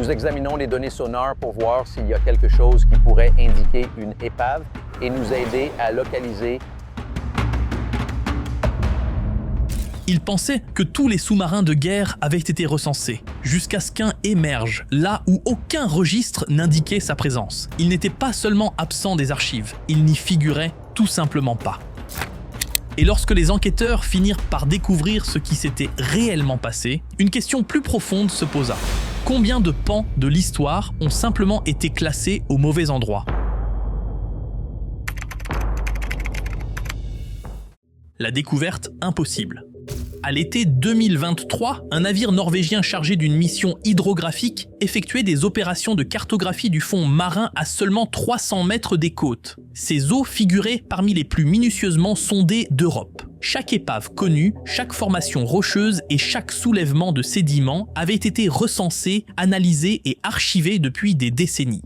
Nous examinons les données sonores pour voir s'il y a quelque chose qui pourrait indiquer une épave et nous aider à localiser. Il pensait que tous les sous-marins de guerre avaient été recensés, jusqu'à ce qu'un émerge, là où aucun registre n'indiquait sa présence. Il n'était pas seulement absent des archives, il n'y figurait tout simplement pas. Et lorsque les enquêteurs finirent par découvrir ce qui s'était réellement passé, une question plus profonde se posa. Combien de pans de l'histoire ont simplement été classés au mauvais endroit ? La découverte impossible. À l'été 2023, un navire norvégien chargé d'une mission hydrographique effectuait des opérations de cartographie du fond marin à seulement 300 mètres des côtes. Ces eaux figuraient parmi les plus minutieusement sondées d'Europe. Chaque épave connue, chaque formation rocheuse et chaque soulèvement de sédiments avaient été recensés, analysés et archivés depuis des décennies.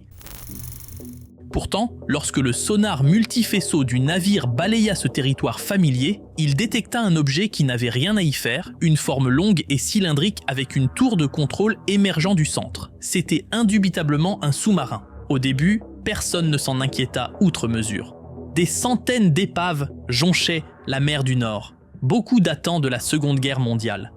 Pourtant, lorsque le sonar multifaisceau du navire balaya ce territoire familier, il détecta un objet qui n'avait rien à y faire, une forme longue et cylindrique avec une tour de contrôle émergeant du centre. C'était indubitablement un sous-marin. Au début, personne ne s'en inquiéta outre mesure. Des centaines d'épaves jonchaient la mer du Nord, beaucoup datant de la Seconde Guerre mondiale.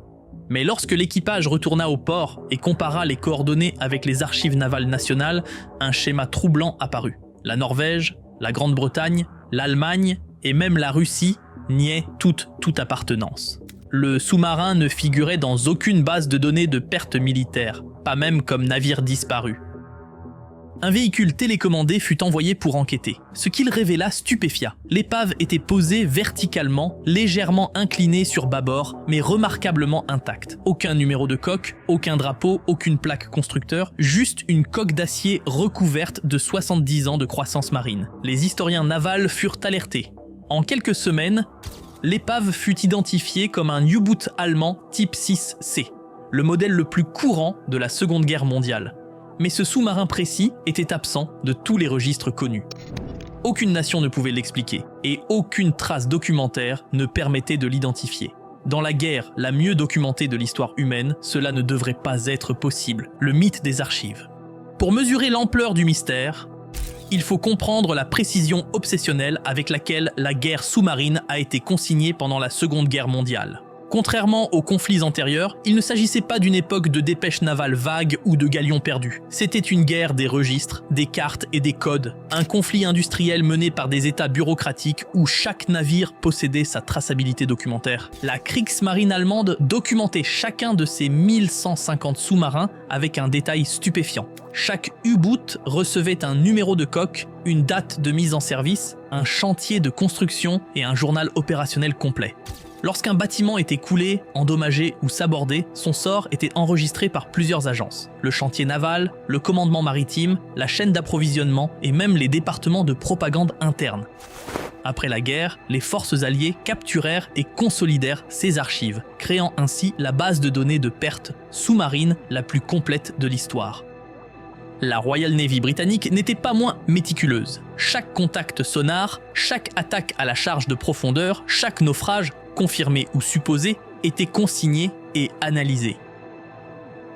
Mais lorsque l'équipage retourna au port et compara les coordonnées avec les archives navales nationales, un schéma troublant apparut. La Norvège, la Grande-Bretagne, l'Allemagne et même la Russie niaient toute appartenance. Le sous-marin ne figurait dans aucune base de données de pertes militaires, pas même comme navire disparu. Un véhicule télécommandé fut envoyé pour enquêter. Ce qu'il révéla stupéfia. L'épave était posée verticalement, légèrement inclinée sur bâbord, mais remarquablement intacte. Aucun numéro de coque, aucun drapeau, aucune plaque constructeur, juste une coque d'acier recouverte de 70 ans de croissance marine. Les historiens navals furent alertés. En quelques semaines, l'épave fut identifiée comme un U-boot allemand type 6C, le modèle le plus courant de la Seconde Guerre mondiale. Mais ce sous-marin précis était absent de tous les registres connus. Aucune nation ne pouvait l'expliquer, et aucune trace documentaire ne permettait de l'identifier. Dans la guerre la mieux documentée de l'histoire humaine, cela ne devrait pas être possible, le mythe des archives. Pour mesurer l'ampleur du mystère, il faut comprendre la précision obsessionnelle avec laquelle la guerre sous-marine a été consignée pendant la Seconde Guerre mondiale. Contrairement aux conflits antérieurs, il ne s'agissait pas d'une époque de dépêches navales vagues ou de galions perdus. C'était une guerre des registres, des cartes et des codes. Un conflit industriel mené par des états bureaucratiques où chaque navire possédait sa traçabilité documentaire. La Kriegsmarine allemande documentait chacun de ses 1150 sous-marins avec un détail stupéfiant. Chaque U-boot recevait un numéro de coque, une date de mise en service, un chantier de construction et un journal opérationnel complet. Lorsqu'un bâtiment était coulé, endommagé ou sabordé, son sort était enregistré par plusieurs agences. Le chantier naval, le commandement maritime, la chaîne d'approvisionnement et même les départements de propagande interne. Après la guerre, les forces alliées capturèrent et consolidèrent ces archives, créant ainsi la base de données de pertes sous-marines la plus complète de l'histoire. La Royal Navy britannique n'était pas moins méticuleuse. Chaque contact sonar, chaque attaque à la charge de profondeur, chaque naufrage, confirmé ou supposé, était consigné et analysé.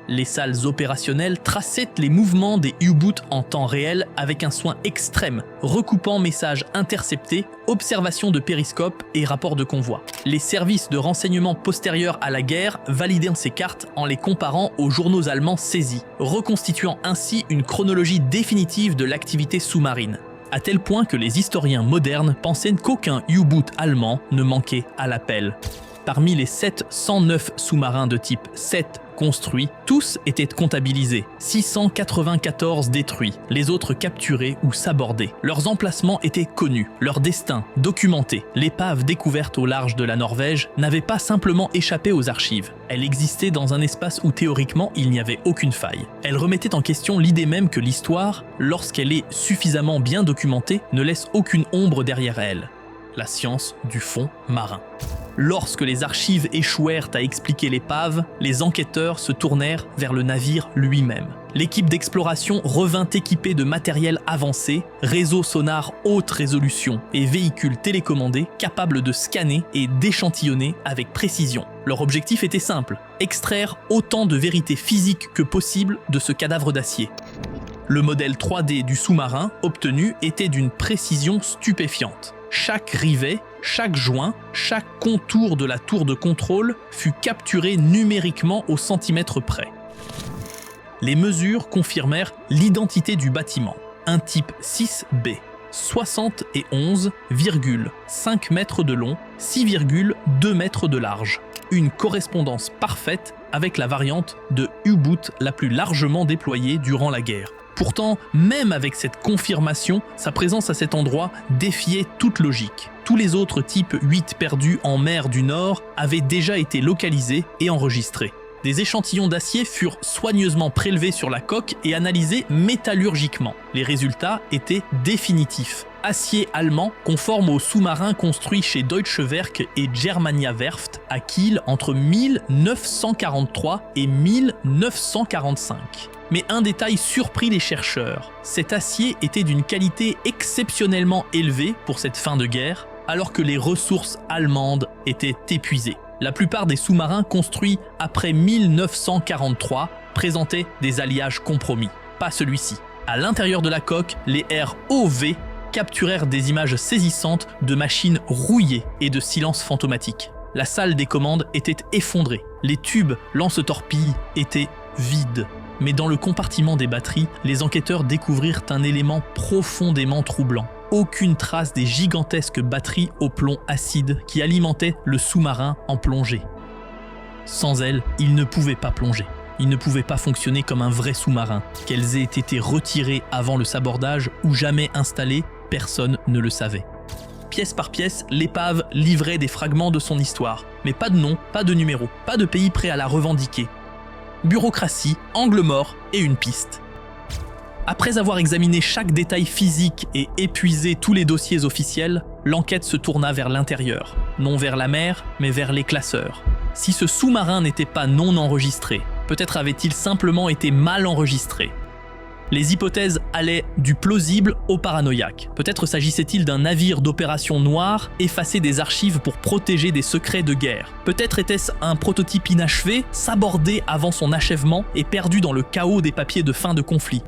Les salles opérationnelles traçaient les mouvements des U-boots en temps réel avec un soin extrême, recoupant messages interceptés, observations de périscope et rapports de convoi. Les services de renseignement postérieurs à la guerre validaient ces cartes en les comparant aux journaux allemands saisis, reconstituant ainsi une chronologie définitive de l'activité sous-marine. À tel point que les historiens modernes pensaient qu'aucun U-boot allemand ne manquait à l'appel. Parmi les 709 sous-marins de type 7 construits, tous étaient comptabilisés, 694 détruits, les autres capturés ou sabordés. Leurs emplacements étaient connus, leur destin documenté. L'épave découverte au large de la Norvège n'avait pas simplement échappé aux archives. Elle existait dans un espace où théoriquement il n'y avait aucune faille. Elle remettait en question l'idée même que l'histoire, lorsqu'elle est suffisamment bien documentée, ne laisse aucune ombre derrière elle. La science du fond marin. Lorsque les archives échouèrent à expliquer l'épave, les enquêteurs se tournèrent vers le navire lui-même. L'équipe d'exploration revint équipée de matériel avancé, réseaux sonars haute résolution et véhicules télécommandés capables de scanner et d'échantillonner avec précision. Leur objectif était simple, extraire autant de vérité physique que possible de ce cadavre d'acier. Le modèle 3D du sous-marin obtenu était d'une précision stupéfiante. Chaque rivet, chaque joint, chaque contour de la tour de contrôle fut capturé numériquement au centimètre près. Les mesures confirmèrent l'identité du bâtiment, un type 6B, 71,5 mètres de long, 6,2 mètres de large. Une correspondance parfaite avec la variante de U-boot la plus largement déployée durant la guerre. Pourtant, même avec cette confirmation, sa présence à cet endroit défiait toute logique. Tous les autres types 8 perdus en mer du Nord avaient déjà été localisés et enregistrés. Des échantillons d'acier furent soigneusement prélevés sur la coque et analysés métallurgiquement. Les résultats étaient définitifs. Acier allemand conforme aux sous-marins construits chez Deutsche Werke et Germania Werft à Kiel entre 1943 et 1945. Mais un détail surprit les chercheurs. Cet acier était d'une qualité exceptionnellement élevée pour cette fin de guerre, alors que les ressources allemandes étaient épuisées. La plupart des sous-marins construits après 1943 présentaient des alliages compromis. Pas celui-ci. À l'intérieur de la coque, les ROV capturèrent des images saisissantes de machines rouillées et de silences fantomatiques. La salle des commandes était effondrée. Les tubes lance-torpilles étaient vides. Mais dans le compartiment des batteries, les enquêteurs découvrirent un élément profondément troublant. Aucune trace des gigantesques batteries au plomb acide qui alimentaient le sous-marin en plongée. Sans elles, il ne pouvait pas plonger. Il ne pouvait pas fonctionner comme un vrai sous-marin. Qu'elles aient été retirées avant le sabordage ou jamais installées, personne ne le savait. Pièce par pièce, l'épave livrait des fragments de son histoire. Mais pas de nom, pas de numéro, pas de pays prêt à la revendiquer. Bureaucratie, angle mort et une piste. Après avoir examiné chaque détail physique et épuisé tous les dossiers officiels, l'enquête se tourna vers l'intérieur. Non vers la mer, mais vers les classeurs. Si ce sous-marin n'était pas non enregistré, peut-être avait-il simplement été mal enregistré. Les hypothèses allaient du plausible au paranoïaque. Peut-être s'agissait-il d'un navire d'opération noire effacé des archives pour protéger des secrets de guerre. Peut-être était-ce un prototype inachevé, sabordé avant son achèvement et perdu dans le chaos des papiers de fin de conflit.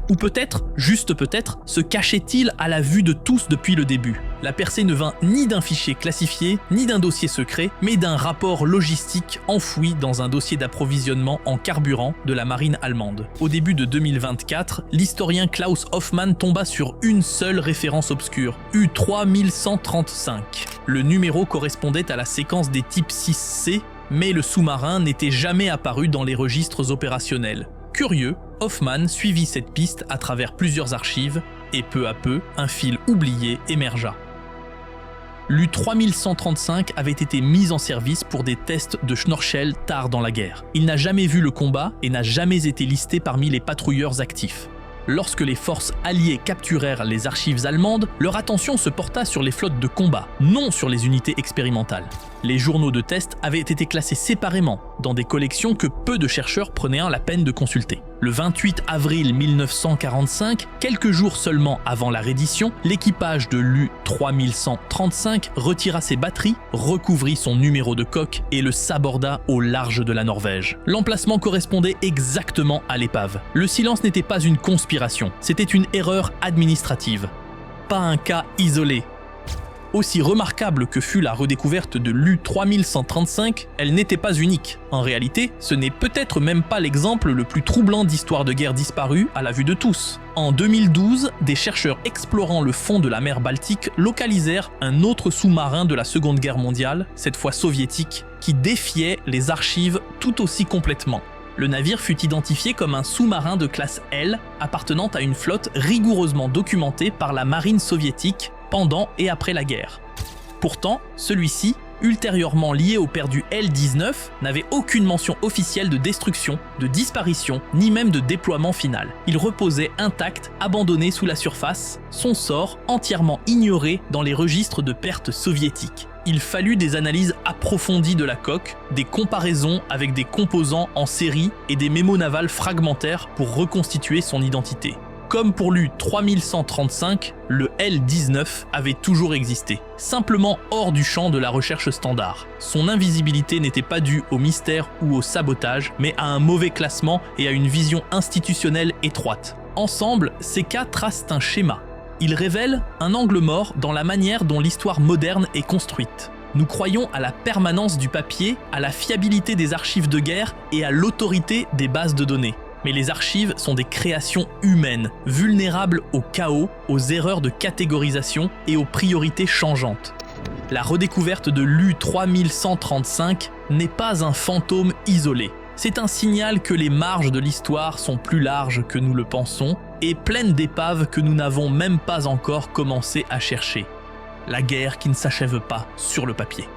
Ou peut-être, juste peut-être, se cachait-il à la vue de tous depuis le début. La percée ne vint ni d'un fichier classifié, ni d'un dossier secret, mais d'un rapport logistique enfoui dans un dossier d'approvisionnement en carburant de la marine allemande. Au début de 2024, l'historien Klaus Hoffmann tomba sur une seule référence obscure, U3135. Le numéro correspondait à la séquence des types 6C, mais le sous-marin n'était jamais apparu dans les registres opérationnels. Curieux, Hoffmann suivit cette piste à travers plusieurs archives et peu à peu, un fil oublié émergea. L'U3135 avait été mis en service pour des tests de Schnorchel tard dans la guerre. Il n'a jamais vu le combat et n'a jamais été listé parmi les patrouilleurs actifs. Lorsque les forces alliées capturèrent les archives allemandes, leur attention se porta sur les flottes de combat, non sur les unités expérimentales. Les journaux de test avaient été classés séparément, dans des collections que peu de chercheurs prenaient la peine de consulter. Le 28 avril 1945, quelques jours seulement avant la reddition, l'équipage de l'U3135 retira ses batteries, recouvrit son numéro de coque et le saborda au large de la Norvège. L'emplacement correspondait exactement à l'épave. Le silence n'était pas une conspiration, c'était une erreur administrative. Pas un cas isolé. Aussi remarquable que fut la redécouverte de l'U3135, elle n'était pas unique. En réalité, ce n'est peut-être même pas l'exemple le plus troublant d'histoire de guerre disparue à la vue de tous. En 2012, des chercheurs explorant le fond de la mer Baltique localisèrent un autre sous-marin de la Seconde Guerre mondiale, cette fois soviétique, qui défiait les archives tout aussi complètement. Le navire fut identifié comme un sous-marin de classe L, appartenant à une flotte rigoureusement documentée par la marine soviétique pendant et après la guerre. Pourtant, celui-ci, ultérieurement lié au perdu L-19, n'avait aucune mention officielle de destruction, de disparition, ni même de déploiement final. Il reposait intact, abandonné sous la surface, son sort entièrement ignoré dans les registres de pertes soviétiques. il fallut des analyses approfondies de la coque, des comparaisons avec des composants en série et des mémos navals fragmentaires pour reconstituer son identité. Comme pour l'U-3135, le L-19 avait toujours existé, simplement hors du champ de la recherche standard. Son invisibilité n'était pas due au mystère ou au sabotage, mais à un mauvais classement et à une vision institutionnelle étroite. Ensemble, ces cas tracent un schéma. Ils révèlent un angle mort dans la manière dont l'histoire moderne est construite. Nous croyons à la permanence du papier, à la fiabilité des archives de guerre et à l'autorité des bases de données. Mais les archives sont des créations humaines, vulnérables au chaos, aux erreurs de catégorisation et aux priorités changeantes. La redécouverte de l'U-3135 n'est pas un fantôme isolé. C'est un signal que les marges de l'histoire sont plus larges que nous le pensons et pleines d'épaves que nous n'avons même pas encore commencé à chercher. La guerre qui ne s'achève pas sur le papier.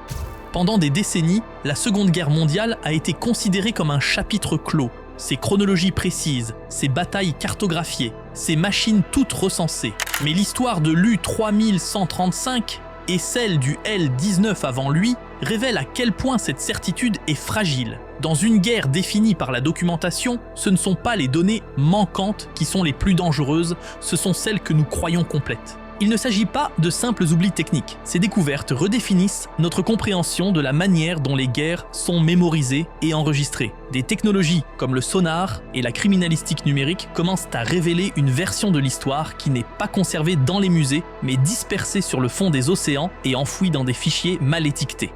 Pendant des décennies, la Seconde Guerre mondiale a été considérée comme un chapitre clos. Ses chronologies précises, ses batailles cartographiées, ses machines toutes recensées. Mais l'histoire de l'U-3135 et celle du L-19 avant lui révèlent à quel point cette certitude est fragile. Dans une guerre définie par la documentation, ce ne sont pas les données manquantes qui sont les plus dangereuses, ce sont celles que nous croyons complètes. Il ne s'agit pas de simples oublis techniques. Ces découvertes redéfinissent notre compréhension de la manière dont les guerres sont mémorisées et enregistrées. Des technologies comme le sonar et la criminalistique numérique commencent à révéler une version de l'histoire qui n'est pas conservée dans les musées, mais dispersée sur le fond des océans et enfouie dans des fichiers mal étiquetés.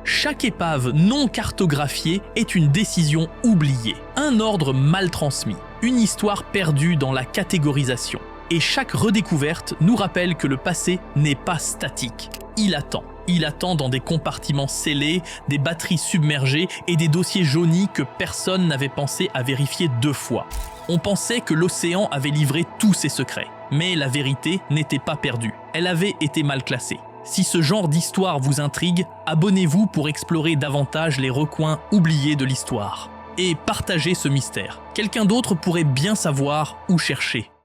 Chaque épave non cartographiée est une décision oubliée, un ordre mal transmis, une histoire perdue dans la catégorisation. Et chaque redécouverte nous rappelle que le passé n'est pas statique. Il attend. Il attend dans des compartiments scellés, des batteries submergées et des dossiers jaunis que personne n'avait pensé à vérifier 2 fois. On pensait que l'océan avait livré tous ses secrets. Mais la vérité n'était pas perdue. Elle avait été mal classée. Si ce genre d'histoire vous intrigue, abonnez-vous pour explorer davantage les recoins oubliés de l'histoire. Et partagez ce mystère. Quelqu'un d'autre pourrait bien savoir où chercher.